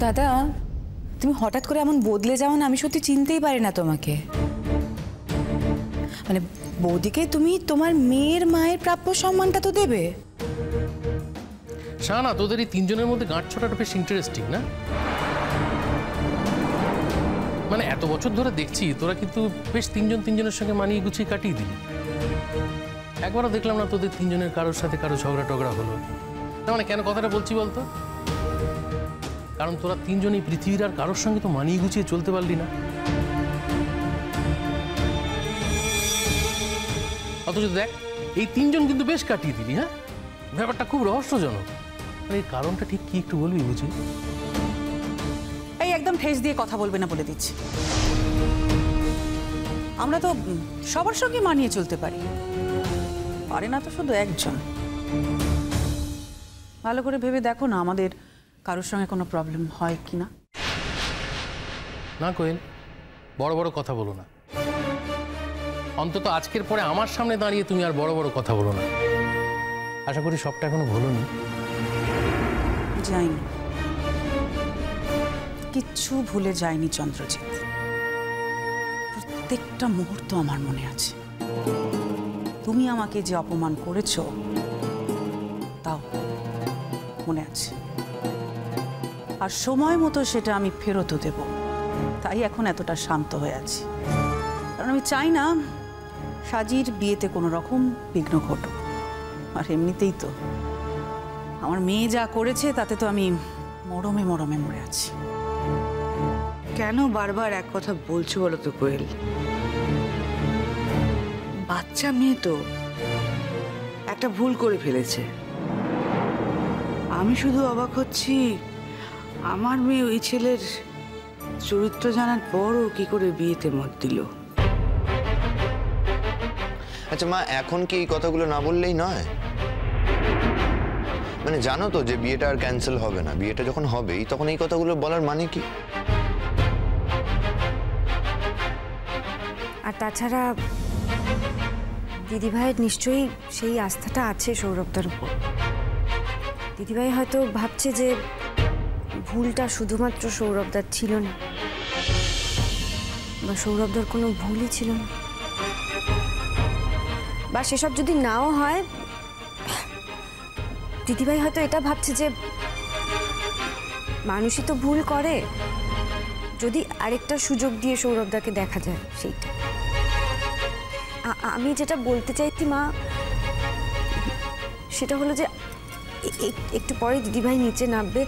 দাদা, তুমি হঠাৎ করে এমন বদলে যাও না, আমি সত্যি চিনতেই পারি না তোমাকে। মানে বৌদিকে তুমি তোমার মেয়ের মায়ের প্রাপ্য সম্মানটা তো দেবে। শাহানা, তোদের এই তিনজনের মধ্যে গাঁট ছড়াটা বেশ ইন্টারেস্টিং না? মানে এত বছর ধরে দেখছি তোরা কিন্তু বেশ তিনজনের সঙ্গে মানিয়ে গুছিয়ে কাটিয়ে দিলি। একবারও দেখলাম না তোদের তিনজনের কারোর সাথে কারো ঝগড়া টগড়া হলো। না মানে কেন কথাটা বলছি বলতো? কারণ তোরা তিনজনই পৃথিবীর আর কারোর সঙ্গে তো মানিয়ে গুছিয়ে চলতে পারলি না। অথচ দেখ, এই তিনজন কিন্তু বেশ কাটিয়ে দিলি। হ্যাঁ, ব্যাপারটা খুব রহস্যজনক। এই কারণটা ঠিক কি একটু বলবি বুঝি? এই একদম ঠেস দিয়ে কথা বলবে না বলে দিচ্ছি। আমরা তো সবার সঙ্গে মানিয়ে চলতে পারি, পারে না তো শুধু একজন। ভালো করে ভেবে দেখো না আমাদের কারোর সঙ্গে কোনো প্রবলেম হয় কিনা। না কোয়েল, বড় বড় কথা বলো না। অন্তত আজকের পরে আমার সামনে দাঁড়িয়ে তুমি আর বড় বড় কথা বলো না। আশা করি সবটা এখনো ভুলোনি। যাইনি, কিচ্ছু ভুলে যায়নি চন্দ্রজিৎ। প্রত্যেকটা মুহূর্ত আমার মনে আছে। তুমি আমাকে যে অপমান করেছো তাও মনে আছে, আর সময় মতো সেটা আমি ফেরতও দেব। তাই এখন এতটা শান্ত হয়ে আছি, কারণ আমি চাই না সাজির বিয়েতে কোনো রকম বিঘ্ন ঘটুক। আর এমনিতেই তো আমার মেয়ে যা করেছে তাতে তো আমি মরমে মরমে মরে আছি। কেন বারবার এক কথা বলছো বলো তো কোয়েল? বাচ্চা মেয়ে তো একটা ভুল করে ফেলেছে। আমি শুধু অবাক হচ্ছি, আমার মেয়ে ওই ছেলের চরিত্র জানার পরও কি করে বিয়েতে মত দিল। আচ্ছা মা, এখন কি এই কথাগুলো না বললেই নয়? মানে জানো তো যে বিয়েটা আর ক্যান্সেল হবে না, বিয়েটা যখন হবেই তখন এই কথাগুলো বলার মানে কি? আর তাছাড়া দিদিভাইয়ের নিশ্চয়ই সেই আস্থাটা আছে সৌরভদার উপর। দিদিভাই হয়তো ভাবছে যে ভুলটা শুধুমাত্র সৌরভদার ছিল না, বা সৌরভদার কোনো ভুলই ছিল না, বা সেসব যদি নাও হয়, দিদিভাই হয়তো এটা ভাবছে যে মানুষই তো ভুল করে, যদি আরেকটা সুযোগ দিয়ে সৌরভদাকে দেখা যায় সেইটা। আমি যেটা বলতে চাইছি মা, সেটা হলো যে একটু পরে দিদিভাই নিচে নামবে,